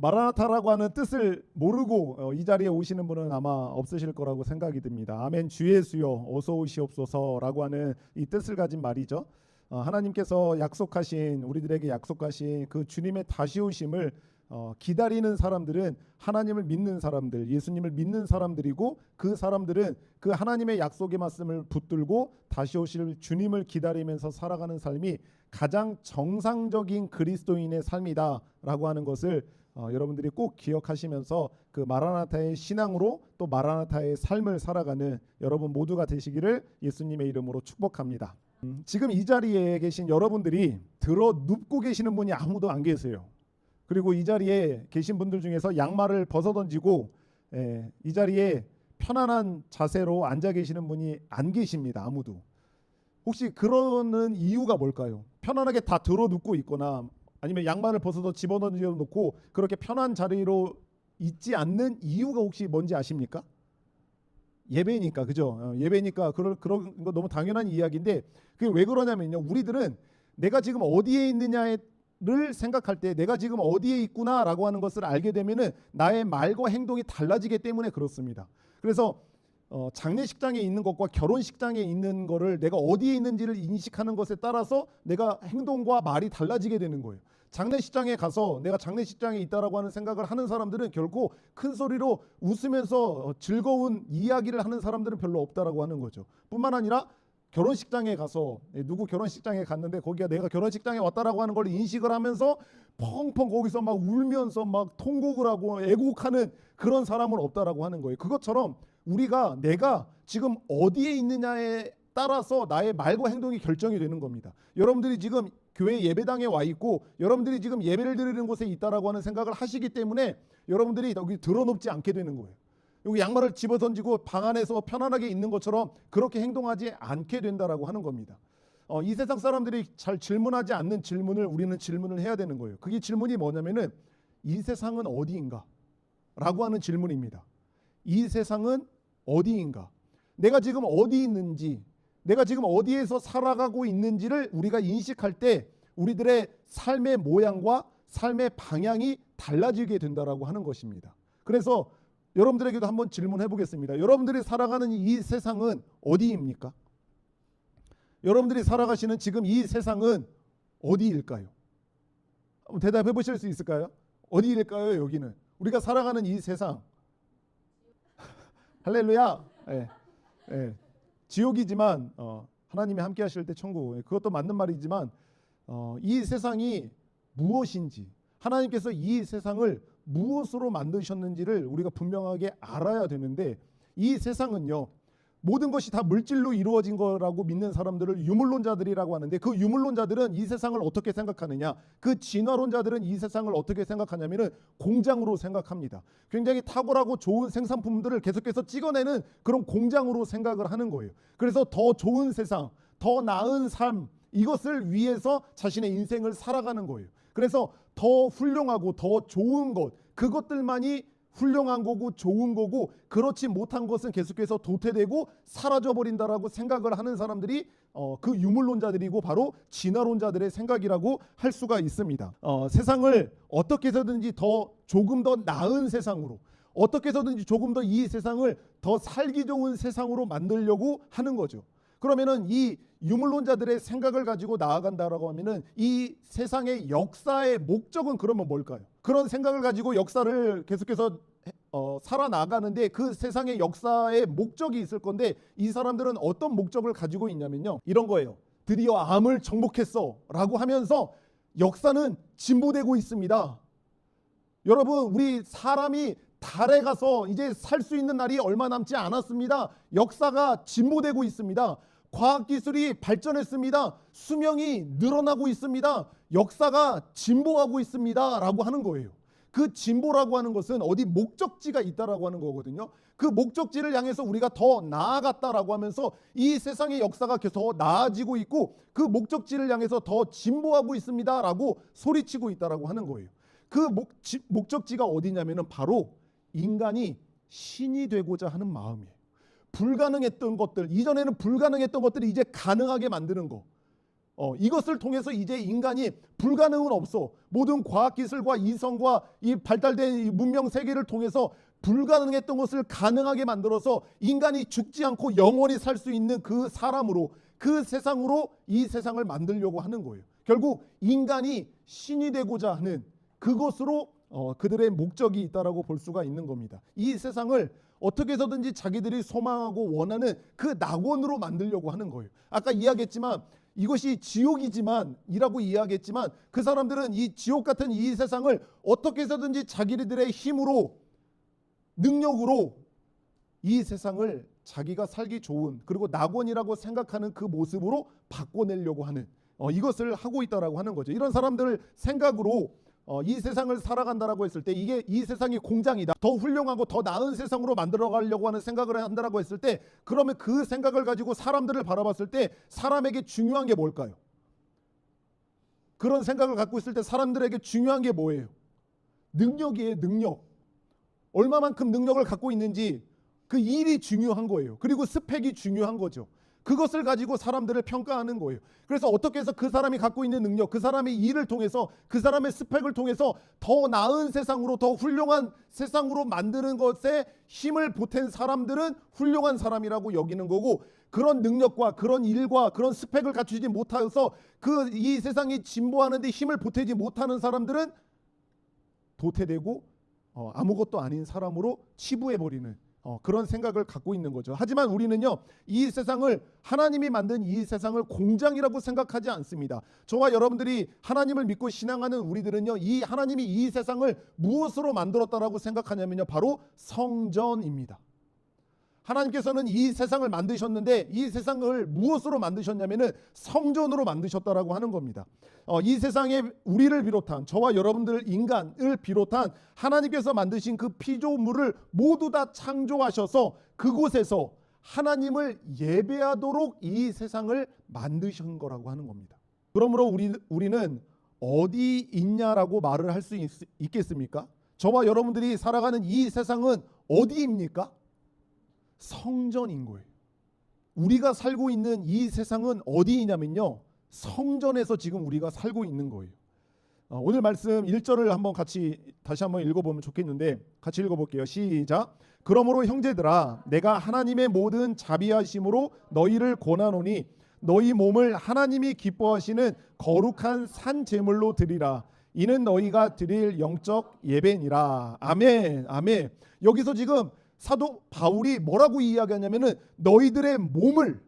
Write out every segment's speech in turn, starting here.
마라나타라고 하는 뜻을 모르고 이 자리에 오시는 분은 아마 없으실 거라고 생각이 듭니다. 아멘 주 예수여 어서 오시옵소서라고 하는 이 뜻을 가진 말이죠. 하나님께서 약속하신 우리들에게 약속하신 그 주님의 다시 오심을 기다리는 사람들은 하나님을 믿는 사람들, 예수님을 믿는 사람들이고 그 사람들은 그 하나님의 약속의 말씀을 붙들고 다시 오실 주님을 기다리면서 살아가는 삶이 가장 정상적인 그리스도인의 삶이다라고 하는 것을 여러분들이 꼭 기억하시면서 그 마라나타의 신앙으로 또 마라나타의 삶을 살아가는 여러분 모두가 되시기를 예수님의 이름으로 축복합니다. 지금 이 자리에 계신 여러분들이 들어 눕고 계시는 분이 아무도 안 계세요. 그리고 이 자리에 계신 분들 중에서 양말을 벗어 던지고 이 자리에 편안한 자세로 앉아 계시는 분이 안 계십니다. 아무도. 혹시 그러는 이유가 뭘까요? 편안하게 다 들어 눕고 있거나 아니면 양말을 벗어서 집어던져 놓고 그렇게 편한 자리로 있지 않는 이유가 혹시 뭔지 아십니까? 예배니까, 그죠? 예배니까 그런 거 너무 당연한 이야기인데 그게 왜 그러냐면요. 우리들은 내가 지금 어디에 있느냐를 생각할 때 내가 지금 어디에 있구나라고 하는 것을 알게 되면은 나의 말과 행동이 달라지기 때문에 그렇습니다. 그래서 장례식장에 있는 것과 결혼식장에 있는 거를 내가 어디에 있는지를 인식하는 것에 따라서 내가 행동과 말이 달라지게 되는 거예요. 장례식장에 가서 내가 장례식장에 있다라고 하는 생각을 하는 사람들은 결코 큰 소리로 웃으면서 즐거운 이야기를 하는 사람들은 별로 없다라고 하는 거죠. 뿐만 아니라 결혼식장에 가서 누구 결혼식장에 갔는데 거기가 내가 결혼식장에 왔다라고 하는 걸 인식을 하면서 펑펑 거기서 막 울면서 막 통곡을 하고 애곡하는 그런 사람은 없다라고 하는 거예요. 그것처럼 우리가 내가 지금 어디에 있느냐에 따라서 나의 말과 행동이 결정이 되는 겁니다. 여러분들이 지금 교회 예배당에 와 있고 여러분들이 지금 예배를 드리는 곳에 있다라고 하는 생각을 하시기 때문에 여러분들이 여기 들어눕지 않게 되는 거예요. 여기 양말을 집어 던지고 방 안에서 편안하게 있는 것처럼 그렇게 행동하지 않게 된다라고 하는 겁니다. 이 세상 사람들이 잘 질문하지 않는 질문을 우리는 질문을 해야 되는 거예요. 그게 질문이 뭐냐면은 이 세상은 어디인가? 라고 하는 질문입니다. 이 세상은 어디인가? 내가 지금 어디 있는지, 내가 지금 어디에서 살아가고 있는지를 우리가 인식할 때 우리들의 삶의 모양과 삶의 방향이 달라지게 된다라고 하는 것입니다. 그래서 여러분들에게도 한번 질문해 보겠습니다. 여러분들이 살아가는 이 세상은 어디입니까? 여러분들이 살아가시는 지금 이 세상은 어디일까요? 한번 대답해 보실 수 있을까요? 어디일까요? 여기는 우리가 살아가는 이 세상 할렐루야. 지옥이지만 하나님이 함께 하실 때 천국, 그것도 맞는 말이지만 이 세상이 무엇인지 하나님께서 이 세상을 무엇으로 만드셨는지를 우리가 분명하게 알아야 되는데 이 세상은요 모든 것이 다 물질로 이루어진 거라고 믿는 사람들을 유물론자들이라고 하는데 그 유물론자들은 이 세상을 어떻게 생각하느냐, 그 진화론자들은 이 세상을 어떻게 생각하냐면은 공장으로 생각합니다. 굉장히 탁월하고 좋은 생산품들을 계속해서 찍어내는 그런 공장으로 생각을 하는 거예요. 그래서 더 좋은 세상, 더 나은 삶, 이것을 위해서 자신의 인생을 살아가는 거예요. 그래서 더 훌륭하고 더 좋은 것, 그것들만이 훌륭한 거고 좋은 거고 그렇지 못한 것은 계속해서 도태되고 사라져버린다라고 생각을 하는 사람들이 그 유물론자들이고 바로 진화론자들의 생각이라고 할 수가 있습니다. 세상을 어떻게 해서든지 조금 더 나은 세상으로, 어떻게 해서든지 조금 더 이 세상을 더 살기 좋은 세상으로 만들려고 하는 거죠. 그러면은 이 유물론자들의 생각을 가지고 나아간다라고 하면은 이 세상의 역사의 목적은 그러면 뭘까요? 그런 생각을 가지고 역사를 계속해서 살아나가는데 그 세상의 역사의 목적이 있을 건데 이 사람들은 어떤 목적을 가지고 있냐면요, 이런 거예요. 드디어 암을 정복했어 라고 하면서 역사는 진보되고 있습니다. 여러분, 우리 사람이 달에 가서 이제 살 수 있는 날이 얼마 남지 않았습니다. 역사가 진보되고 있습니다. 과학기술이 발전했습니다. 수명이 늘어나고 있습니다. 역사가 진보하고 있습니다 라고 하는 거예요. 그 진보라고 하는 것은 어디 목적지가 있다라고 하는 거거든요. 그 목적지를 향해서 우리가 더 나아갔다라고 하면서 이 세상의 역사가 계속 더 나아지고 있고 그 목적지를 향해서 더 진보하고 있습니다라고 소리치고 있다라고 하는 거예요. 그 목적지가 어디냐면은 바로 인간이 신이 되고자 하는 마음이에요. 불가능했던 것들, 이전에는 불가능했던 것들이 이제 가능하게 만드는 거. 이것을 통해서 이제 인간이 불가능은 없어. 모든 과학기술과 이성과 이 발달된 이 문명 세계를 통해서 불가능했던 것을 가능하게 만들어서 인간이 죽지 않고 영원히 살 수 있는 그 사람으로, 그 세상으로 이 세상을 만들려고 하는 거예요. 결국 인간이 신이 되고자 하는 그것으로 그들의 목적이 있다라고 볼 수가 있는 겁니다. 이 세상을 어떻게 해서든지 자기들이 소망하고 원하는 그 낙원으로 만들려고 하는 거예요. 아까 이야기했지만 이것이 지옥이지만 이라고 이야기했지만 그 사람들은 이 지옥 같은 이 세상을 어떻게 해서든지 자기들의 힘으로, 능력으로 이 세상을 자기가 살기 좋은, 그리고 낙원이라고 생각하는 그 모습으로 바꿔내려고 하는, 이것을 하고 있다라고 하는 거죠. 이런 사람들 생각으로 이 세상을 살아간다라고 했을 때, 이게 이 세상이 공장이다, 더 훌륭하고 더 나은 세상으로 만들어 가려고 하는 생각을 한다라고 했을 때, 그러면 그 생각을 가지고 사람들을 바라봤을 때 사람에게 중요한 게 뭘까요? 그런 생각을 갖고 있을 때 사람들에게 중요한 게 뭐예요? 능력이에요. 능력. 얼마만큼 능력을 갖고 있는지, 그 일이 중요한 거예요. 그리고 스펙이 중요한 거죠. 그것을 가지고 사람들을 평가하는 거예요. 그래서 어떻게 해서 그 사람이 갖고 있는 능력, 그 사람의 일을 통해서, 그 사람의 스펙을 통해서 더 나은 세상으로, 더 훌륭한 세상으로 만드는 것에 힘을 보탠 사람들은 훌륭한 사람이라고 여기는 거고, 그런 능력과 그런 일과 그런 스펙을 갖추지 못해서 그 이 세상이 진보하는 데 힘을 보태지 못하는 사람들은 도태되고 아무것도 아닌 사람으로 치부해버리는 그런 생각을 갖고 있는 거죠. 하지만 우리는요, 이 세상을, 하나님이 만든 이 세상을 공장이라고 생각하지 않습니다. 저와 여러분들이 하나님을 믿고 신앙하는 우리들은요, 이 하나님이 이 세상을 무엇으로 만들었다라고 생각하냐면요, 바로 성전입니다. 하나님께서는 이 세상을 만드셨는데 이 세상을 무엇으로 만드셨냐면은 성전으로 만드셨다라고 하는 겁니다. 이 세상에 우리를 비롯한, 저와 여러분들 인간을 비롯한 하나님께서 만드신 그 피조물을 모두 다 창조하셔서 그곳에서 하나님을 예배하도록 이 세상을 만드신 거라고 하는 겁니다. 그러므로 우리는 어디 있냐라고 말을 할 수 있겠습니까? 저와 여러분들이 살아가는 이 세상은 어디입니까? 성전인 거예요. 우리가 살고 있는 이 세상은 어디이냐면요, 성전에서 지금 우리가 살고 있는 거예요. 오늘 말씀 1절을 한번 다시 한번 읽어보면 좋겠는데, 같이 읽어볼게요. 시작. 그러므로 형제들아, 내가 하나님의 모든 자비하심으로 너희를 권하노니 너희 몸을 하나님이 기뻐하시는 거룩한 산 제물로 드리라. 이는 너희가 드릴 영적 예배니라. 아멘. 아멘. 여기서 지금 사도 바울이 뭐라고 이야기하냐면은 너희들의 몸을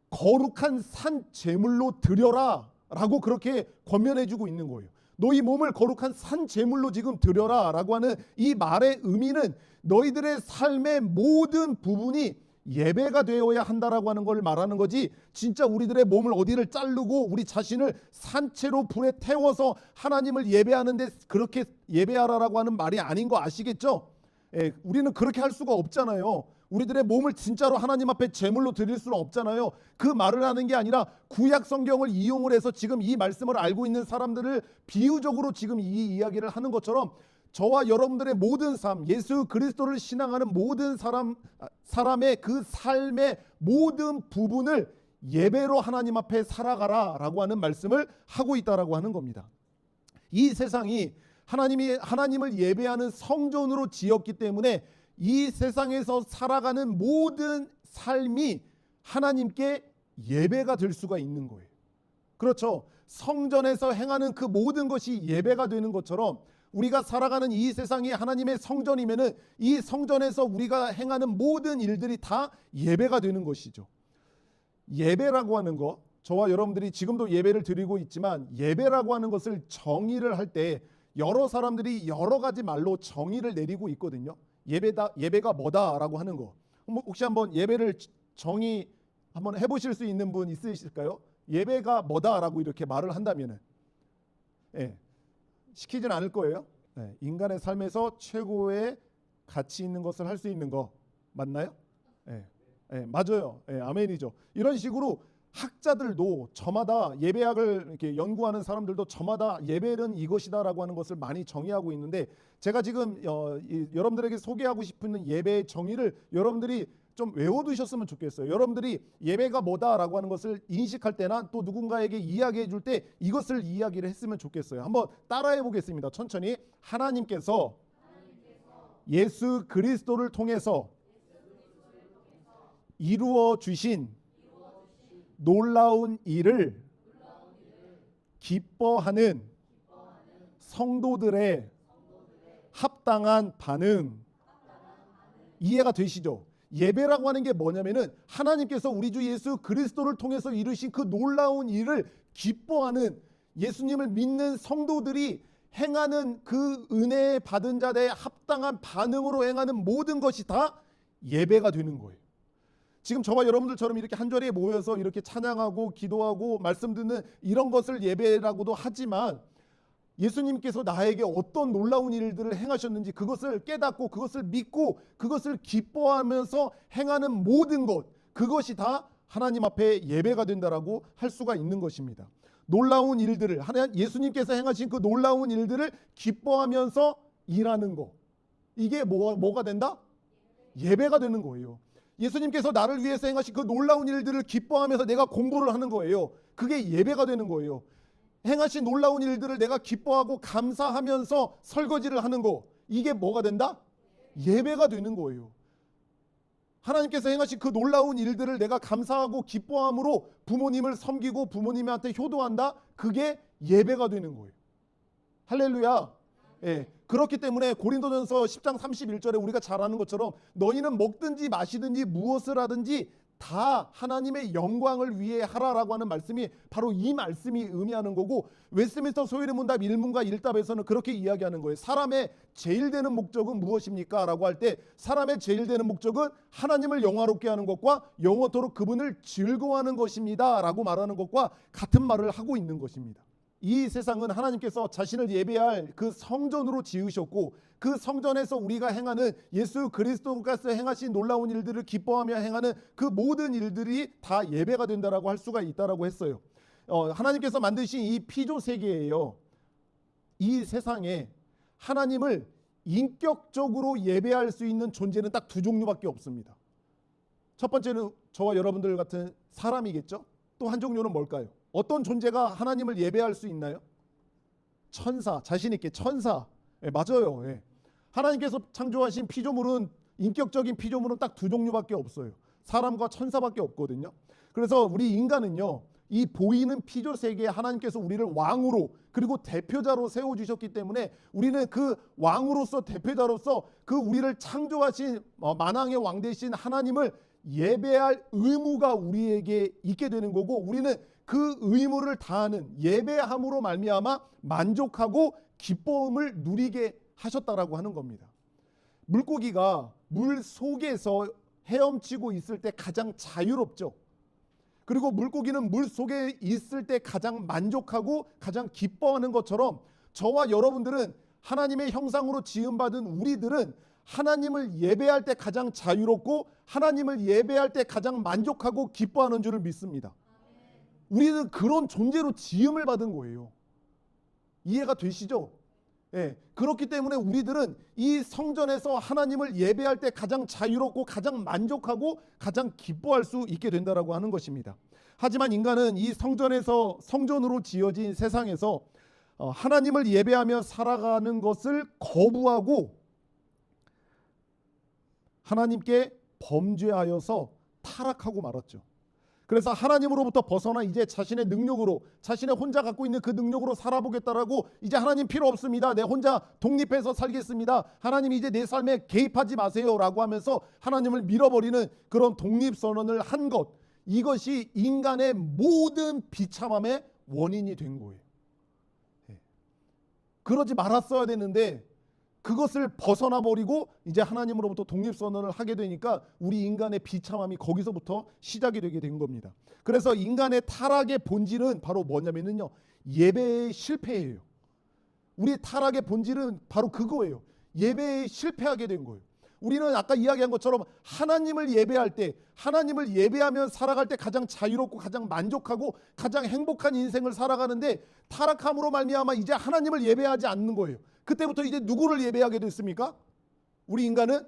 거룩한 산 제물로 드려라 라고 그렇게 권면해주고 있는 거예요. 너희 몸을 거룩한 산 제물로 지금 드려라 라고 하는 이 말의 의미는 너희들의 삶의 모든 부분이 예배가 되어야 한다라고 하는 걸 말하는 거지, 진짜 우리들의 몸을 어디를 자르고 우리 자신을 산채로 불에 태워서 하나님을 예배하는데 그렇게 예배하라라고 하는 말이 아닌 거 아시겠죠? 우리는 그렇게 할 수가 없잖아요. 우리들의 몸을 진짜로 하나님 앞에 제물로 드릴 수는 없잖아요. 그 말을 하는 게 아니라 구약 성경을 이용을 해서 지금 이 말씀을 알고 있는 사람들을 비유적으로 지금 이 이야기를 하는 것처럼 저와 여러분들의 모든 삶, 예수 그리스도를 신앙하는 모든 사람의 그 삶의 모든 부분을 예배로 하나님 앞에 살아가라 라고 하는 말씀을 하고 있다라고 하는 겁니다. 이 세상이 하나님을 예배하는 성전으로 지었기 때문에 이 세상에서 살아가는 모든 삶이 하나님께 예배가 될 수가 있는 거예요. 그렇죠. 성전에서 행하는 그 모든 것이 예배가 되는 것처럼 우리가 살아가는 이 세상이 하나님의 성전이면은 이 성전에서 우리가 행하는 모든 일들이 다 예배가 되는 것이죠. 예배라고 하는 것, 저와 여러분들이 지금도 예배를 드리고 있지만 예배라고 하는 것을 정의를 할 때 여러 사람들이 여러 가지 말로 정의를 내리고 있거든요. 예배가 뭐다라고 하는 거. 혹시 한번 예배를 정의 한번 해보실 수 있는 분 있으실까요? 예배가 뭐다라고 이렇게 말을 한다면은, 시키진 않을 거예요. 인간의 삶에서 최고의 가치 있는 것을 할 수 있는 거 맞나요? 맞아요. 아멘이죠. 이런 식으로 학자들도 저마다 예배학을 이렇게 연구하는 사람들도 저마다 예배는 이것이다라고 하는 것을 많이 정의하고 있는데, 제가 지금 여러분들에게 소개하고 싶은 예배의 정의를 여러분들이 좀 외워두셨으면 좋겠어요. 여러분들이 예배가 뭐다라고 하는 것을 인식할 때나 또 누군가에게 이야기해 줄 때 이것을 이야기를 했으면 좋겠어요. 한번 따라해 보겠습니다. 천천히. 하나님께서 예수 그리스도를 통해서 이루어 주신 놀라운 일을 기뻐하는 성도들의 합당한 반응, 이해가 되시죠? 예배라고 하는 게 뭐냐면은 하나님께서 우리 주 예수 그리스도를 통해서 이루신 그 놀라운 일을 기뻐하는, 예수님을 믿는 성도들이 행하는 그 은혜 받은 자들의 합당한 반응으로 행하는 모든 것이 다 예배가 되는 거예요. 지금 저와 여러분들처럼 이렇게 한 자리에 모여서 이렇게 찬양하고 기도하고 말씀 듣는 이런 것을 예배라고도 하지만, 예수님께서 나에게 어떤 놀라운 일들을 행하셨는지 그것을 깨닫고 그것을 믿고 그것을 기뻐하면서 행하는 모든 것, 그것이 다 하나님 앞에 예배가 된다라고 할 수가 있는 것입니다. 놀라운 일들을, 예수님께서 행하신 그 놀라운 일들을 기뻐하면서 일하는 것, 이게 뭐가 된다? 예배가 되는 거예요. 예수님께서 나를 위해서 행하신 그 놀라운 일들을 기뻐하면서 내가 공부를 하는 거예요. 그게 예배가 되는 거예요. 행하신 놀라운 일들을 내가 기뻐하고 감사하면서 설거지를 하는 거, 이게 뭐가 된다? 예배가 되는 거예요. 하나님께서 행하신 그 놀라운 일들을 내가 감사하고 기뻐함으로 부모님을 섬기고 부모님한테 효도한다? 그게 예배가 되는 거예요. 할렐루야. 예. 그렇기 때문에 고린도전서 10장 31절에 우리가 잘 아는 것처럼 너희는 먹든지 마시든지 무엇을 하든지 다 하나님의 영광을 위해 하라라고 하는 말씀이 바로 이 말씀이 의미하는 거고, 웨스트민스터 소요리 문답 1문과 1답에서는 그렇게 이야기하는 거예요. 사람의 제일 되는 목적은 무엇입니까? 라고 할 때 사람의 제일 되는 목적은 하나님을 영화롭게 하는 것과 영원토록 그분을 즐거워하는 것입니다 라고 말하는 것과 같은 말을 하고 있는 것입니다. 이 세상은 하나님께서 자신을 예배할 그 성전으로 지으셨고, 그 성전에서 우리가 행하는 예수 그리스도께서 행하신 놀라운 일들을 기뻐하며 행하는 그 모든 일들이 다 예배가 된다라고 할 수가 있다라고 했어요. 하나님께서 만드신 이 피조 세계예요. 이 세상에 하나님을 인격적으로 예배할 수 있는 존재는 딱 두 종류밖에 없습니다. 첫 번째는 저와 여러분들 같은 사람이겠죠. 또 한 종류는 뭘까요? 어떤 존재가 하나님을 예배할 수 있나요? 천사, 자신 있게 천사. 예, 맞아요. 예. 하나님께서 창조하신 피조물은, 인격적인 피조물은 딱 두 종류밖에 없어요. 사람과 천사밖에 없거든요. 그래서 우리 인간은요, 이 보이는 피조 세계에 하나님께서 우리를 왕으로 그리고 대표자로 세워주셨기 때문에 우리는 그 왕으로서 대표자로서 그 우리를 창조하신 만왕의 왕 되신 하나님을 예배할 의무가 우리에게 있게 되는 거고, 우리는 그 의무를 다하는 예배함으로 말미암아 만족하고 기쁨을 누리게 하셨다라고 하는 겁니다. 물고기가 물 속에서 헤엄치고 있을 때 가장 자유롭죠. 그리고 물고기는 물 속에 있을 때 가장 만족하고 가장 기뻐하는 것처럼, 저와 여러분들은 하나님의 형상으로 지음받은 우리들은 하나님을 예배할 때 가장 자유롭고 하나님을 예배할 때 가장 만족하고 기뻐하는 줄을 믿습니다. 우리는 그런 존재로 지음을 받은 거예요. 이해가 되시죠? 예, 그렇기 때문에 우리들은 이 성전에서 하나님을 예배할 때 가장 자유롭고 가장 만족하고 가장 기뻐할 수 있게 된다라고 하는 것입니다. 하지만 인간은 이 성전으로 지어진 세상에서 하나님을 예배하며 살아가는 것을 거부하고 하나님께 범죄하여서 타락하고 말았죠. 그래서 하나님으로부터 벗어나 이제 자신의 능력으로, 자신의 혼자 갖고 있는 그 능력으로 살아보겠다라고, 이제 하나님 필요 없습니다, 내 혼자 독립해서 살겠습니다, 하나님 이제 내 삶에 개입하지 마세요 라고 하면서 하나님을 밀어버리는 그런 독립선언을 한 것, 이것이 인간의 모든 비참함의 원인이 된 거예요. 그러지 말았어야 되는데 그것을 벗어나 버리고 이제 하나님으로부터 독립선언을 하게 되니까 우리 인간의 비참함이 거기서부터 시작이 되게 된 겁니다. 그래서 인간의 타락의 본질은 바로 뭐냐면요, 예배의 실패예요. 우리 타락의 본질은 바로 그거예요. 예배에 실패하게 된 거예요. 우리는 아까 이야기한 것처럼 하나님을 예배할 때, 하나님을 예배하며 살아갈 때 가장 자유롭고 가장 만족하고 가장 행복한 인생을 살아가는데, 타락함으로 말미암아 이제 하나님을 예배하지 않는 거예요. 그때부터 이제 누구를 예배하게 됐습니까? 우리 인간은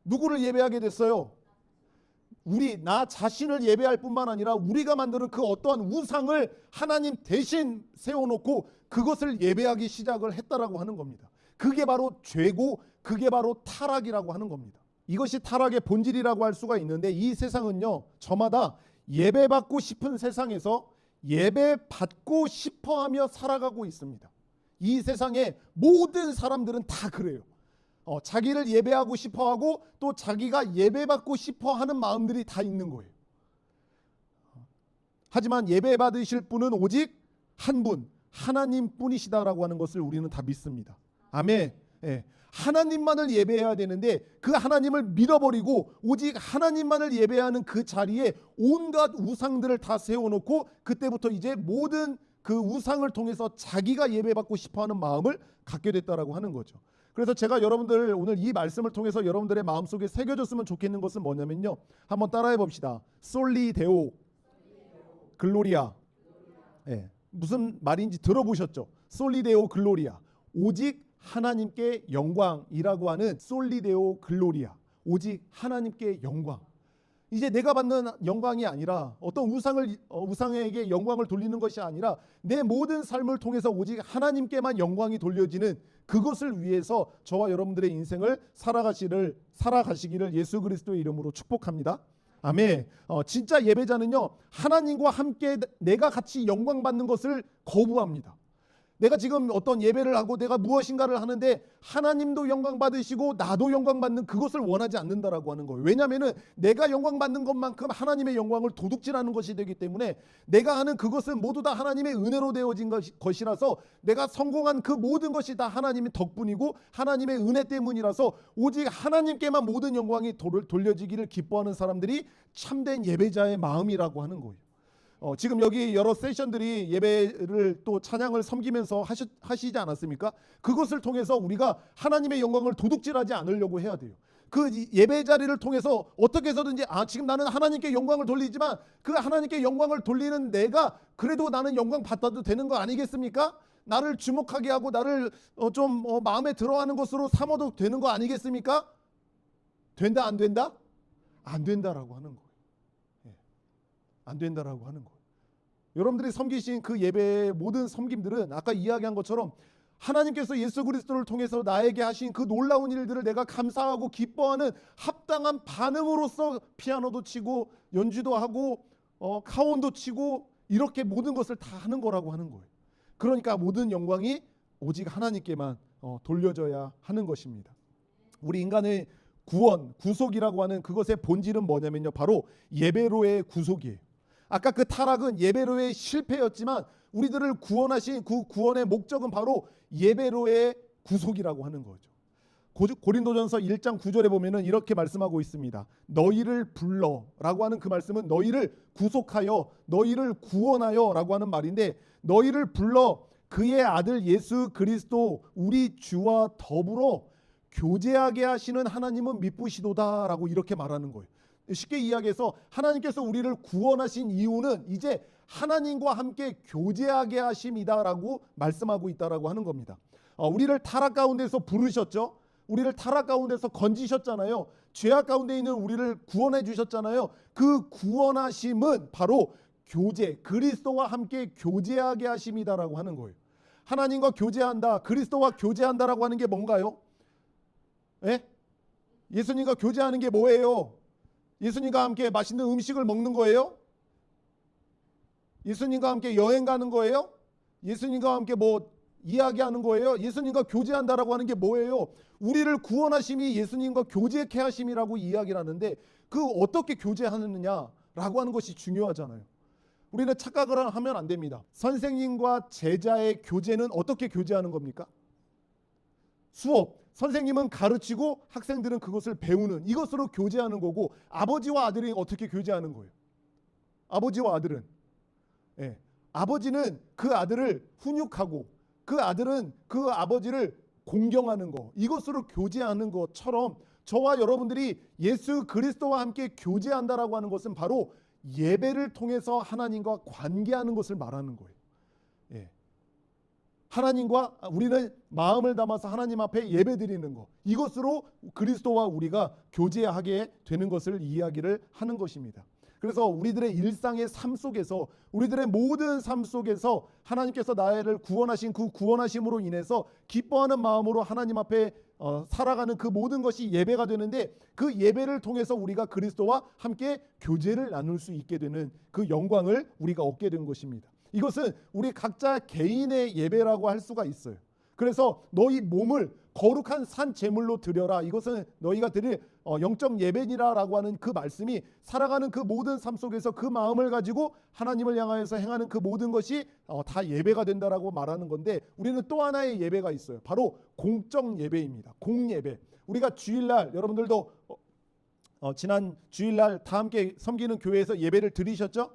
누구를 예배하게 됐어요? 나 자신을 예배할 뿐만 아니라 우리가 만드는 그 어떠한 우상을 하나님 대신 세워놓고 그것을 예배하기 시작을 했다라고 하는 겁니다. 그게 바로 죄고 그게 바로 타락이라고 하는 겁니다. 이것이 타락의 본질이라고 할 수가 있는데, 이 세상은요, 저마다 예배받고 싶은 세상에서 예배받고 싶어하며 살아가고 있습니다. 이 세상의 모든 사람들은 다 그래요. 자기를 예배하고 싶어하고 또 자기가 예배받고 싶어하는 마음들이 다 있는 거예요. 하지만 예배받으실 분은 오직 한 분, 하나님 뿐이시다라고 하는 것을 우리는 다 믿습니다. 아멘. 예. 하나님만을 예배해야 되는데 그 하나님을 믿어버리고 오직 하나님만을 예배하는 그 자리에 온갖 우상들을 다 세워놓고 그때부터 이제 모든 그 우상을 통해서 자기가 예배받고 싶어하는 마음을 갖게 됐다라고 하는 거죠. 그래서 제가 여러분들 오늘 이 말씀을 통해서 여러분들의 마음속에 새겨졌으면 좋겠는 것은 뭐냐면요, 한번 따라해 봅시다. 솔리 데오 글로리아. 예, 무슨 말인지 들어보셨죠? 솔리 데오 글로리아, 오직 하나님께 영광이라고 하는 솔리데오 글로리아, 오직 하나님께 영광. 이제 내가 받는 영광이 아니라 어떤 우상에게 영광을 돌리는 것이 아니라 내 모든 삶을 통해서 오직 하나님께만 영광이 돌려지는 그것을 위해서 저와 여러분들의 인생을 살아가시기를 예수 그리스도의 이름으로 축복합니다. 아멘. 진짜 예배자는요, 하나님과 함께 내가 같이 영광 받는 것을 거부합니다. 내가 지금 어떤 예배를 하고 내가 무엇인가를 하는데 하나님도 영광 받으시고 나도 영광 받는 그것을 원하지 않는다라고 하는 거예요. 왜냐하면 내가 영광 받는 것만큼 하나님의 영광을 도둑질하는 것이 되기 때문에 내가 하는 그것은 모두 다 하나님의 은혜로 되어진 것이라서 내가 성공한 그 모든 것이 다 하나님의 덕분이고 하나님의 은혜 때문이라서 오직 하나님께만 모든 영광이 돌려지기를 기뻐하는 사람들이 참된 예배자의 마음이라고 하는 거예요. 지금 여기 여러 세션들이 예배를 또 찬양을 섬기면서 하시지 않았습니까? 그것을 통해서 우리가 하나님의 영광을 도둑질하지 않으려고 해야 돼요. 그 예배 자리를 통해서 어떻게 해서든지 지금 나는 하나님께 영광을 돌리지만 그 하나님께 영광을 돌리는 내가 그래도 나는 영광 받아도 되는 거 아니겠습니까? 나를 주목하게 하고 나를 좀 마음에 들어하는 것으로 삼아도 되는 거 아니겠습니까? 된다 안 된다? 안 된다라고 하는 거예요. 안 된다라고 하는 거예요. 여러분들이 섬기신 그 예배의 모든 섬김들은 아까 이야기한 것처럼 하나님께서 예수 그리스도를 통해서 나에게 하신 그 놀라운 일들을 내가 감사하고 기뻐하는 합당한 반응으로서 피아노도 치고 연주도 하고 카혼도 치고 이렇게 모든 것을 다 하는 거라고 하는 거예요. 그러니까 모든 영광이 오직 하나님께만 돌려져야 하는 것입니다. 우리 인간의 구원, 구속이라고 하는 그것의 본질은 뭐냐면요, 바로 예배로의 구속이에요. 아까 그 타락은 예배로의 실패였지만 우리들을 구원하신 그 구원의 목적은 바로 예배로의 구속이라고 하는 거죠. 고린도전서 1장 9절에 보면은 이렇게 말씀하고 있습니다. 너희를 불러라고 하는 그 말씀은 너희를 구속하여 너희를 구원하여 라고 하는 말인데, 너희를 불러 그의 아들 예수 그리스도 우리 주와 더불어 교제하게 하시는 하나님은 미쁘시도다 라고 이렇게 말하는 거예요. 쉽게 이야기해서 하나님께서 우리를 구원하신 이유는 이제 하나님과 함께 교제하게 하심이다라고 말씀하고 있다라고 하는 겁니다. 우리를 타락 가운데서 부르셨죠. 우리를 타락 가운데서 건지셨잖아요. 죄악 가운데 있는 우리를 구원해 주셨잖아요. 그 구원하심은 바로 교제, 그리스도와 함께 교제하게 하심이다라고 하는 거예요. 하나님과 교제한다, 그리스도와 교제한다라고 하는 게 뭔가요? 예? 예수님과 교제하는 게 뭐예요? 예수님과 함께 맛있는 음식을 먹는 거예요? 예수님과 함께 여행 가는 거예요? 예수님과 함께 뭐 이야기하는 거예요? 예수님과 교제한다라고 하는 게 뭐예요? 우리를 구원하심이 예수님과 교제케 하심이라고 이야기를 하는데 그 어떻게 교제하느냐라고 하는 것이 중요하잖아요. 우리는 착각을 하면 안 됩니다. 선생님과 제자의 교제는 어떻게 교제하는 겁니까? 수업. 선생님은 가르치고 학생들은 그것을 배우는, 이것으로 교제하는 거고, 아버지와 아들이 어떻게 교제하는 거예요? 아버지와 아들은 아버지는 그 아들을 훈육하고 그 아들은 그 아버지를 공경하는 거, 이것으로 교제하는 것처럼 저와 여러분들이 예수 그리스도와 함께 교제한다라고 하는 것은 바로 예배를 통해서 하나님과 관계하는 것을 말하는 거예요. 하나님과 우리는 마음을 담아서 하나님 앞에 예배드리는 것, 이것으로 그리스도와 우리가 교제하게 되는 것을 이야기를 하는 것입니다. 그래서 우리들의 일상의 삶 속에서, 우리들의 모든 삶 속에서 하나님께서 나를 구원하신 그 구원하심으로 인해서 기뻐하는 마음으로 하나님 앞에 살아가는 그 모든 것이 예배가 되는데, 그 예배를 통해서 우리가 그리스도와 함께 교제를 나눌 수 있게 되는 그 영광을 우리가 얻게 된 것입니다. 이것은 우리 각자 개인의 예배라고 할 수가 있어요. 그래서 너희 몸을 거룩한 산 제물로 드려라, 이것은 너희가 드릴 영적 예배니라라고 하는 그 말씀이 살아가는 그 모든 삶 속에서 그 마음을 가지고 하나님을 향하여서 행하는 그 모든 것이 다 예배가 된다라고 말하는 건데, 우리는 또 하나의 예배가 있어요. 바로 공적 예배입니다. 공예배. 우리가 주일날, 여러분들도 지난 주일날 다 함께 섬기는 교회에서 예배를 드리셨죠?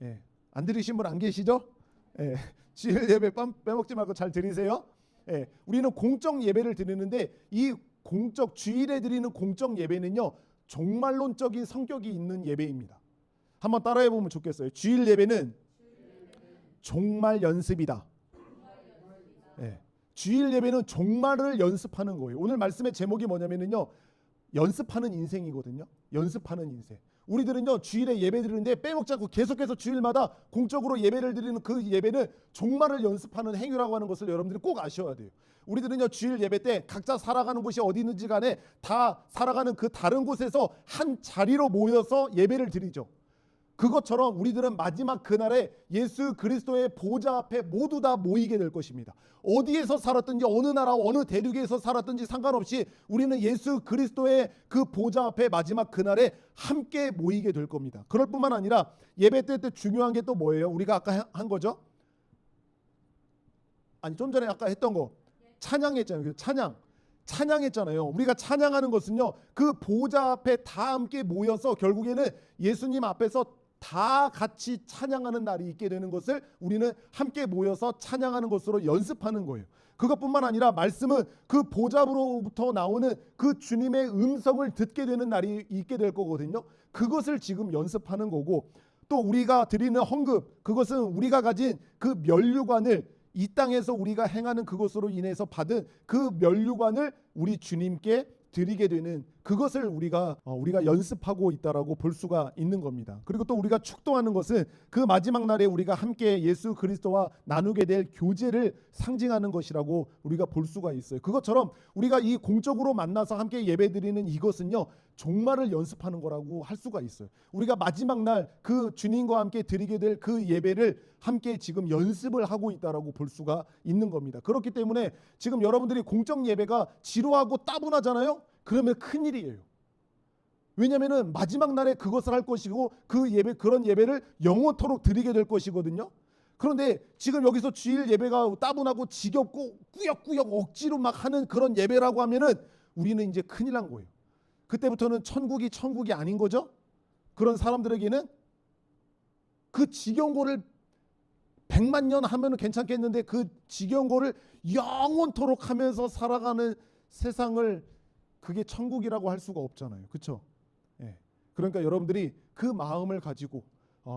예. 안 드리신 분 안 계시죠? 예. 주일 예배 빼먹지 말고 잘 드리세요. 예. 우리는 공적 예배를 드리는데, 이 공적 주일에 드리는 공적 예배는요, 종말론적인 성격이 있는 예배입니다. 한번 따라해 보면 좋겠어요. 주일 예배는 종말 연습이다. 예. 주일 예배는 종말을 연습하는 거예요. 오늘 말씀의 제목이 뭐냐면요, 연습하는 인생이거든요. 연습하는 인생. 우리들은요, 주일에 예배 드리는데 빼먹지 않고 계속해서 주일마다 공적으로 예배를 드리는 그 예배는 종말을 연습하는 행위라고 하는 것을 여러분들이 꼭 아셔야 돼요. 우리들은요, 주일 예배 때 각자 살아가는 곳이 어디 있는지 간에 다 살아가는 그 다른 곳에서 한 자리로 모여서 예배를 드리죠. 그것처럼 우리들은 마지막 그날에 예수 그리스도의 보좌 앞에 모두 다 모이게 될 것입니다. 어디에서 살았든지, 어느 나라 어느 대륙에서 살았든지 상관없이 우리는 예수 그리스도의 그 보좌 앞에 마지막 그날에 함께 모이게 될 겁니다. 그럴 뿐만 아니라 예배 때 중요한 게 또 뭐예요? 우리가 아까 한 거죠? 아니, 좀 전에 아까 했던 거 찬양했잖아요. 찬양했잖아요. 우리가 찬양하는 것은요, 그 보좌 앞에 다 함께 모여서 결국에는 예수님 앞에서 다 같이 찬양하는 날이 있게 되는 것을 우리는 함께 모여서 찬양하는 것으로 연습하는 거예요. 그것뿐만 아니라 말씀은 그 보좌로부터 나오는 그 주님의 음성을 듣게 되는 날이 있게 될 거거든요. 그것을 지금 연습하는 거고, 또 우리가 드리는 헌금, 그것은 우리가 가진 그 면류관을, 이 땅에서 우리가 행하는 그것으로 인해서 받은 그 면류관을 우리 주님께 드리게 되는, 그것을 우리가 연습하고 있다라고 볼 수가 있는 겁니다. 그리고 또 우리가 축도하는 것은 그 마지막 날에 우리가 함께 예수 그리스도와 나누게 될 교제를 상징하는 것이라고 우리가 볼 수가 있어요. 그것처럼 우리가 이 공적으로 만나서 함께 예배드리는 이것은요, 종말을 연습하는 거라고 할 수가 있어요. 우리가 마지막 날 그 주님과 함께 드리게 될 그 예배를 함께 지금 연습을 하고 있다라고 볼 수가 있는 겁니다. 그렇기 때문에 지금 여러분들이 공적 예배가 지루하고 따분하잖아요. 그러면 큰일이에요. 왜냐하면 마지막 날에 그것을 할 것이고, 그 예배, 그런 예배를 영원토록 드리게 될 것이거든요. 그런데 지금 여기서 주일 예배가 따분하고 지겹고 꾸역꾸역 억지로 막 하는 그런 예배라고 하면은 우리는 이제 큰일 난 거예요. 그때부터는 천국이 아닌 거죠. 그런 사람들에게는 그 지겨운 거를 100만 년 하면 괜찮겠는데, 그 지겨운 거를 영원토록 하면서 살아가는 세상을, 그게 천국이라고 할 수가 없잖아요. 그렇죠? 예. 그러니까 여러분들이 그 마음을 가지고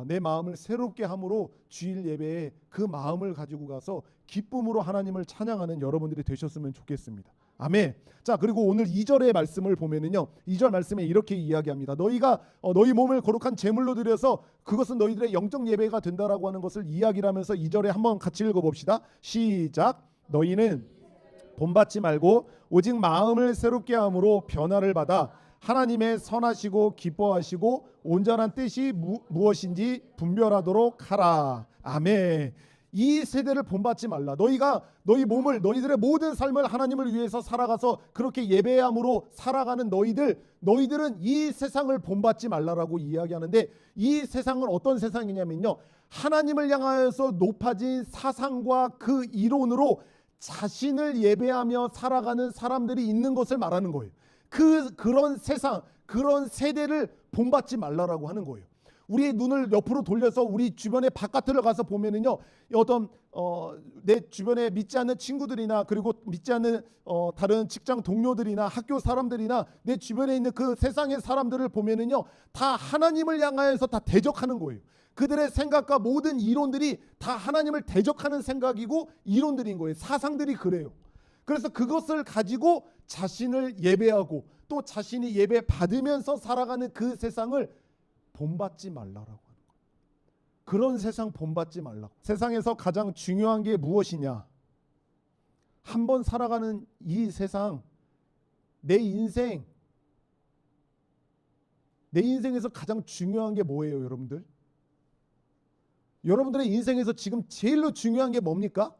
내 마음을 새롭게 함으로 주일 예배에 그 마음을 가지고 가서 기쁨으로 하나님을 찬양하는 여러분들이 되셨으면 좋겠습니다. 아멘. 자, 그리고 오늘 2절의 말씀을 보면은요, 2절 말씀에 이렇게 이야기합니다. 너희가 너희 몸을 거룩한 제물로 드려서 그것은 너희들의 영적 예배가 된다라고 하는 것을 이야기를 하면서 2절에 한번 같이 읽어봅시다. 시작. 너희는 본받지 말고 오직 마음을 새롭게 함으로 변화를 받아 하나님의 선하시고 기뻐하시고 온전한 뜻이 무엇인지 분별하도록 하라. 아멘. 이 세대를 본받지 말라. 너희가 너희 몸을, 너희들의 모든 삶을 하나님을 위해서 살아가서 그렇게 예배함으로 살아가는 너희들은 이 세상을 본받지 말라라고 이야기하는데, 이 세상은 어떤 세상이냐면요, 하나님을 향하여서 높아진 사상과 그 이론으로 자신을 예배하며 살아가는 사람들이 있는 것을 말하는 거예요. 그런 세상, 그런 세대를 본받지 말라라고 하는 거예요. 우리의 눈을 옆으로 돌려서 우리 주변의 바깥을 가서 보면은요, 어떤 내 주변에 믿지 않는 친구들이나, 그리고 믿지 않는 다른 직장 동료들이나 학교 사람들이나 내 주변에 있는 그 세상의 사람들을 보면은요, 다 하나님을 향하여서 다 대적하는 거예요. 그들의 생각과 모든 이론들이 다 하나님을 대적하는 생각이고 이론들인 거예요. 사상들이 그래요. 그래서 그것을 가지고 자신을 예배하고 또 자신이 예배 받으면서 살아가는 그 세상을 본받지 말라라고 하는 거예요. 그런 세상 본받지 말라고. 세상에서 가장 중요한 게 무엇이냐? 한 번 살아가는 이 세상, 내 인생에서 가장 중요한 게 뭐예요, 여러분들? 여러분들의 인생에서 지금 제일로 중요한 게 뭡니까?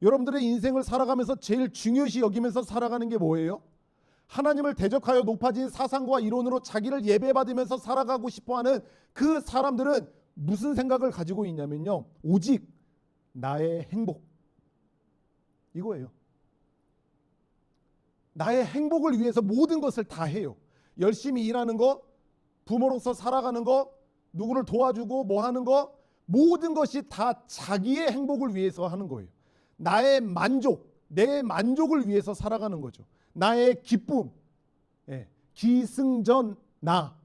여러분들의 인생을 살아가면서 제일 중요시 여기면서 살아가는 게 뭐예요? 하나님을 대적하여 높아진 사상과 이론으로 자기를 예배받으면서 살아가고 싶어하는 그 사람들은 무슨 생각을 가지고 있냐면요, 오직 나의 행복, 이거예요. 나의 행복을 위해서 모든 것을 다 해요. 열심히 일하는 거, 부모로서 살아가는 거, 누구를 도와주고 뭐 하는 거, 모든 것이 다 자기의 행복을 위해서 하는 거예요. 나의 만족, 내 만족을 위해서 살아가는 거죠. 나의 기쁨, 기승전나,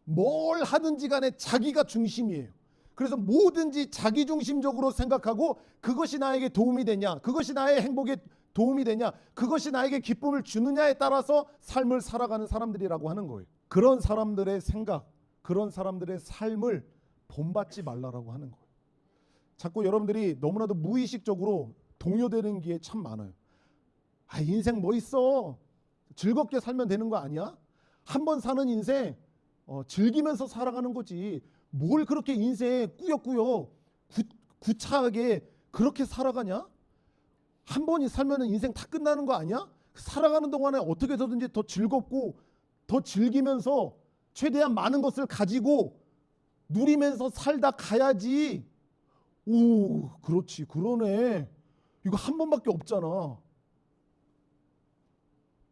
뭘 하든지 간에 자기가 중심이에요. 그래서 뭐든지 자기 중심적으로 생각하고 그것이 나에게 도움이 되냐, 그것이 나의 행복에 도움이 되냐, 그것이 나에게 기쁨을 주느냐에 따라서 삶을 살아가는 사람들이라고 하는 거예요. 그런 사람들의 생각, 그런 사람들의 삶을 본받지 말라라고 하는 거예요. 자꾸 여러분들이 너무나도 무의식적으로 동요되는 게 참 많아요. 아, 인생 뭐 있어? 즐겁게 살면 되는 거 아니야? 한 번 사는 인생 즐기면서 살아가는 거지. 뭘 그렇게 인생에 꾸역꾸역 구차하게 그렇게 살아가냐? 한 번이 살면 인생 다 끝나는 거 아니야? 살아가는 동안에 어떻게 해서든지 더 즐겁고 더 즐기면서 최대한 많은 것을 가지고 누리면서 살다 가야지. 오, 그렇지, 그러네. 이거 한 번밖에 없잖아.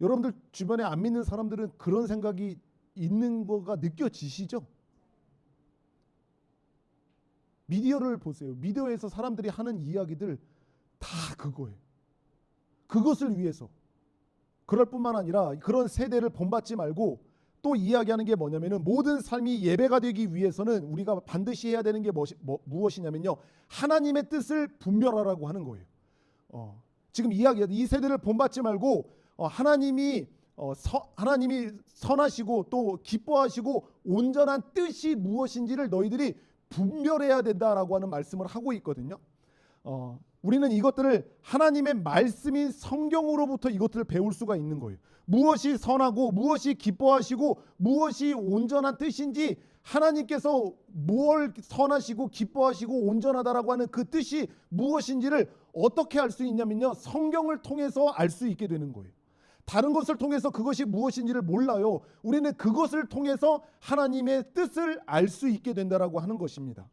여러분들 주변에 안 믿는 사람들은 그런 생각이 있는 거가 느껴지시죠? 미디어를 보세요. 미디어에서 사람들이 하는 이야기들 다 그거예요. 그것을 위해서. 그럴 뿐만 아니라 그런 세대를 본받지 말고 또 이야기하는 게 뭐냐면은, 모든 삶이 예배가 되기 위해서는 우리가 반드시 해야 되는 게 무엇이냐면요, 하나님의 뜻을 분별하라고 하는 거예요. 지금 이 세대를 본받지 말고 하나님이 선하시고 또 기뻐하시고 온전한 뜻이 무엇인지를 너희들이 분별해야 된다라고 하는 말씀을 하고 있거든요. 우리는 이것들을 하나님의 말씀인 성경으로부터 이것들을 배울 수가 있는 거예요. 무엇이 선하고 무엇이 기뻐하시고 무엇이 온전한 뜻인지, 하나님께서 무엇을 선하시고 기뻐하시고 온전하다라고 하는 그 뜻이 무엇인지를 어떻게 알 수 있냐면요, 성경을 통해서 알 수 있게 되는 거예요. 다른 것을 통해서 그것이 무엇인지를 몰라요. 우리는 그것을 통해서 하나님의 뜻을 알 수 있게 된다라고 하는 것입니다.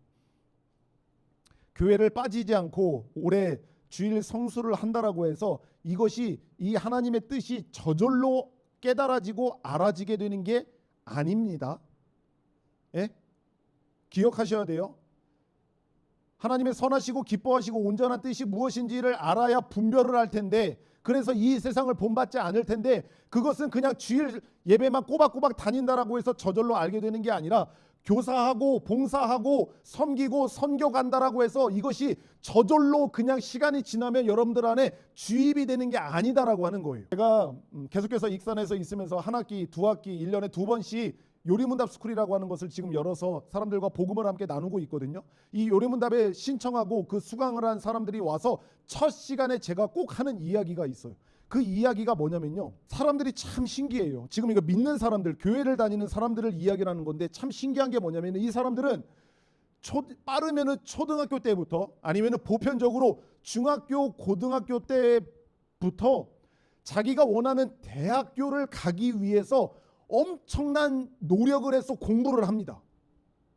교회를 빠지지 않고 올해 주일 성수를 한다라고 해서 이것이 이 하나님의 뜻이 저절로 깨달아지고 알아지게 되는 게 아닙니다. 예? 기억하셔야 돼요. 하나님의 선하시고 기뻐하시고 온전한 뜻이 무엇인지를 알아야 분별을 할 텐데, 그래서 이 세상을 본받지 않을 텐데, 그것은 그냥 주일 예배만 꼬박꼬박 다닌다라고 해서 저절로 알게 되는 게 아니라, 교사하고 봉사하고 섬기고 선교 간다라고 해서 이것이 저절로 그냥 시간이 지나면 여러분들 안에 주입이 되는 게 아니다라고 하는 거예요. 제가 계속해서 익산에서 있으면서 한 학기, 두 학기, 1년에 2번씩 요리문답 스쿨이라고 하는 것을 지금 열어서 사람들과 복음을 함께 나누고 있거든요. 이 요리문답에 신청하고 그 수강을 한 사람들이 와서 첫 시간에 제가 꼭 하는 이야기가 있어요. 그 이야기가 뭐냐면요, 사람들이 참 신기해요. 지금 이거 믿는 사람들, 교회를 다니는 사람들을 이야기하는 건데, 참 신기한 게 뭐냐면, 이 사람들은 빠르면은 초등학교 때부터 아니면은 보편적으로 중학교, 고등학교 때부터 자기가 원하는 대학교를 가기 위해서 엄청난 노력을 해서 공부를 합니다.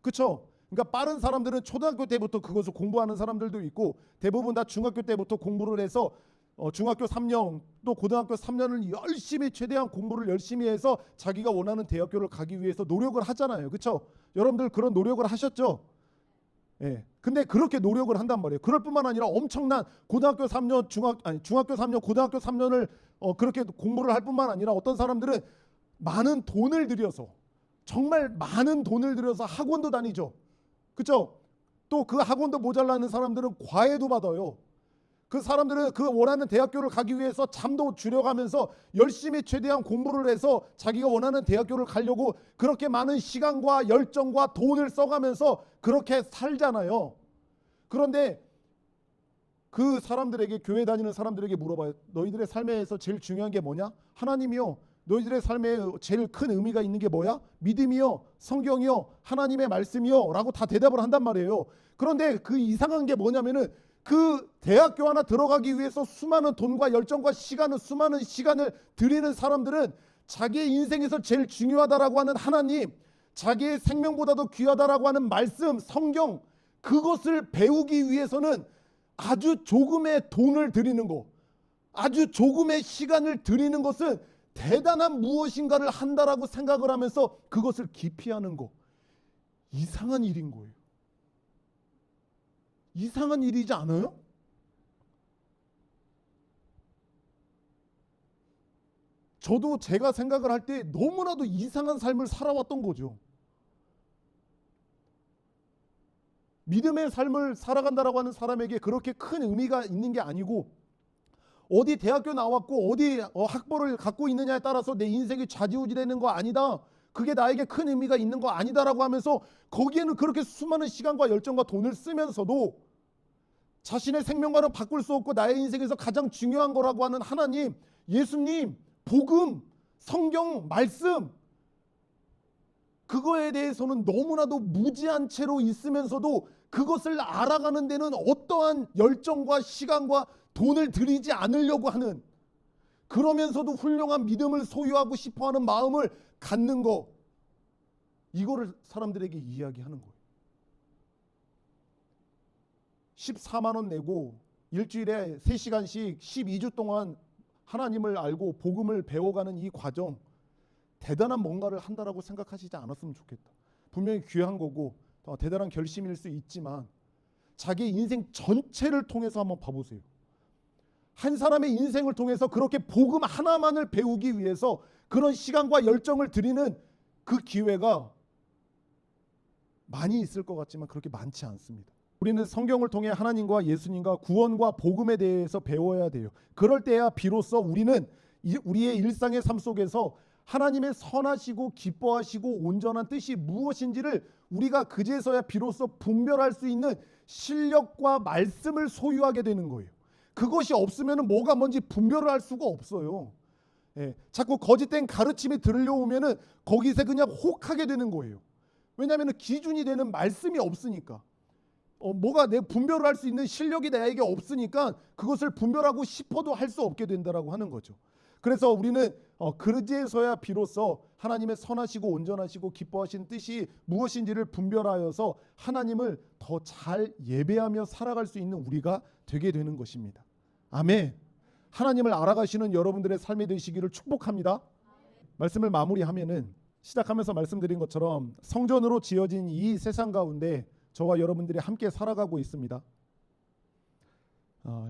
그렇죠? 그러니까 빠른 사람들은 초등학교 때부터 그것을 공부하는 사람들도 있고, 대부분 다 중학교 때부터 공부를 해서 중학교 3년 또 고등학교 3년을 열심히, 최대한 공부를 열심히 해서 자기가 원하는 대학교를 가기 위해서 노력을 하잖아요. 그렇죠? 여러분들 그런 노력을 하셨죠? 예. 근데 그렇게 노력을 한단 말이에요. 그럴 뿐만 아니라 엄청난 고등학교 3년, 중학교 3년, 고등학교 3년을 그렇게 공부를 할 뿐만 아니라, 어떤 사람들은 많은 돈을 들여서, 정말 많은 돈을 들여서 학원도 다니죠. 그렇죠? 또 그 학원도 모자라는 사람들은 과외도 받아요. 그 사람들은 그 원하는 대학교를 가기 위해서 잠도 줄여가면서 열심히 최대한 공부를 해서 자기가 원하는 대학교를 가려고 그렇게 많은 시간과 열정과 돈을 써가면서 그렇게 살잖아요. 그런데 그 사람들에게, 교회 다니는 사람들에게 물어봐요. 너희들의 삶에서 제일 중요한 게 뭐냐? 하나님이요. 너희들의 삶에 제일 큰 의미가 있는 게 뭐야? 믿음이요, 성경이요, 하나님의 말씀이요 라고 다 대답을 한단 말이에요. 그런데 그 이상한 게 뭐냐면은 그 대학교 하나 들어가기 위해서 수많은 돈과 열정과 수많은 시간을 들이는 사람들은 자기의 인생에서 제일 중요하다라고 하는 하나님, 자기의 생명보다도 귀하다라고 하는 말씀, 성경, 그것을 배우기 위해서는 아주 조금의 돈을 들이는 거, 아주 조금의 시간을 들이는 것은 대단한 무엇인가를 한다라고 생각을 하면서 그것을 기피하는 거, 이상한 일인 거예요. 이상한 일이지 않아요? 저도 제가 생각을 할 때 너무나도 이상한 삶을 살아왔던 거죠. 믿음의 삶을 살아간다라고 하는 사람에게 그렇게 큰 의미가 있는 게 아니고, 어디 대학교 나왔고 어디 학벌을 갖고 있느냐에 따라서 내 인생이 좌지우지되는 거 아니다, 그게 나에게 큰 의미가 있는 거 아니다라고 하면서 거기에는 그렇게 수많은 시간과 열정과 돈을 쓰면서도 자신의 생명과는 바꿀 수 없고 나의 인생에서 가장 중요한 거라고 하는 하나님, 예수님, 복음, 성경, 말씀, 그거에 대해서는 너무나도 무지한 채로 있으면서도 그것을 알아가는 데는 어떠한 열정과 시간과 돈을 들이지 않으려고 하는, 그러면서도 훌륭한 믿음을 소유하고 싶어하는 마음을 갖는 거, 이거를 사람들에게 이야기하는 거예요. 14만 원 내고 일주일에 3시간씩 12주 동안 하나님을 알고 복음을 배워가는 이 과정, 대단한 뭔가를 한다라고 생각하시지 않았으면 좋겠다. 분명히 귀한 거고 대단한 결심일 수 있지만 자기 인생 전체를 통해서 한번 봐보세요. 한 사람의 인생을 통해서 그렇게 복음 하나만을 배우기 위해서 그런 시간과 열정을 들이는 그 기회가 많이 있을 것 같지만 그렇게 많지 않습니다. 우리는 성경을 통해 하나님과 예수님과 구원과 복음에 대해서 배워야 돼요. 그럴 때야 비로소 우리는 우리의 일상의 삶 속에서 하나님의 선하시고 기뻐하시고 온전한 뜻이 무엇인지를 우리가 그제서야 비로소 분별할 수 있는 실력과 말씀을 소유하게 되는 거예요. 그것이 없으면 뭐가 뭔지 분별을 할 수가 없어요. 자꾸 거짓된 가르침이 들려오면은 거기서 그냥 혹하게 되는 거예요. 왜냐하면 기준이 되는 말씀이 없으니까. 뭐가 내 분별을 할 수 있는 실력이 나에게 없으니까 그것을 분별하고 싶어도 할 수 없게 된다라고 하는 거죠. 그래서 우리는 그제서야 비로소 하나님의 선하시고 온전하시고 기뻐하신 뜻이 무엇인지를 분별하여서 하나님을 더 잘 예배하며 살아갈 수 있는 우리가 되게 되는 것입니다. 아멘. 하나님을 알아가시는 여러분들의 삶이 되시기를 축복합니다. 말씀을 마무리하면은 시작하면서 말씀드린 것처럼 성전으로 지어진 이 세상 가운데 저와 여러분들이 함께 살아가고 있습니다.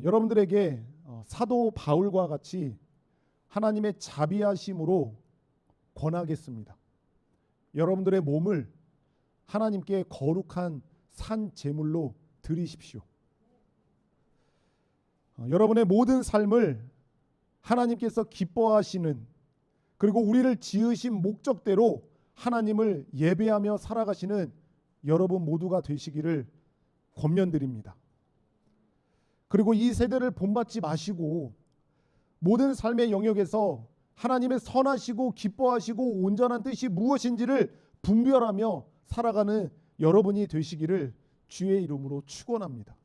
여러분들에게 사도 바울과 같이 하나님의 자비하심으로 권하겠습니다. 여러분들의 몸을 하나님께 거룩한 산 제물로 드리십시오. 여러분의 모든 삶을 하나님께서 기뻐하시는, 그리고 우리를 지으신 목적대로 하나님을 예배하며 살아가시는 여러분 모두가 되시기를 권면드립니다. 그리고 이 세대를 본받지 마시고 모든 삶의 영역에서 하나님의 선하시고 기뻐하시고 온전한 뜻이 무엇인지를 분별하며 살아가는 여러분이 되시기를 주의 이름으로 축원합니다.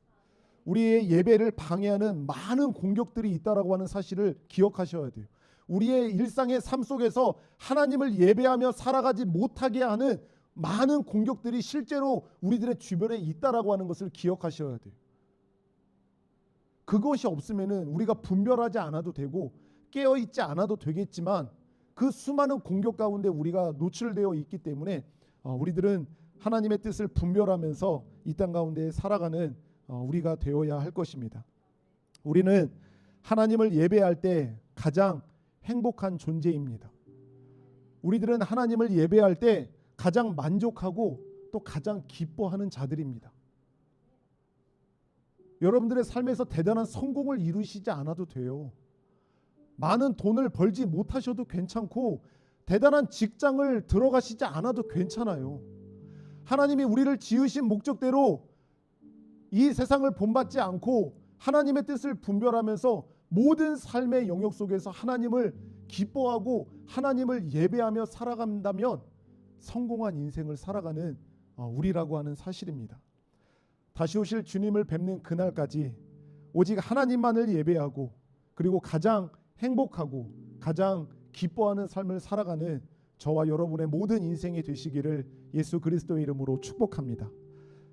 우리의 예배를 방해하는 많은 공격들이 있다라고 하는 사실을 기억하셔야 돼요. 우리의 일상의 삶 속에서 하나님을 예배하며 살아가지 못하게 하는 많은 공격들이 실제로 우리들의 주변에 있다라고 하는 것을 기억하셔야 돼요. 그것이 없으면은 우리가 분별하지 않아도 되고 깨어있지 않아도 되겠지만 그 수많은 공격 가운데 우리가 노출되어 있기 때문에 우리들은 하나님의 뜻을 분별하면서 이 땅 가운데 살아가는 우리가 되어야 할 것입니다. 우리는 하나님을 예배할 때 가장 행복한 존재입니다. 우리들은 하나님을 예배할 때 가장 만족하고 또 또 가장 기뻐하는 자들입니다. 여러분들의 삶에서 대단한 성공을 이루시지 않아도 돼요. 많은 돈을 벌지 못하셔도 괜찮고 대단한 직장을 들어가시지 않아도 괜찮아요. 하나님이 우리를 지으신 목적대로 이 세상을 본받지 않고 하나님의 뜻을 분별하면서 모든 삶의 영역 속에서 하나님을 기뻐하고 하나님을 예배하며 살아간다면 성공한 인생을 살아가는 우리라고 하는 사실입니다. 다시 오실 주님을 뵙는 그날까지 오직 하나님만을 예배하고 그리고 가장 행복하고 가장 기뻐하는 삶을 살아가는 저와 여러분의 모든 인생이 되시기를 예수 그리스도의 이름으로 축복합니다.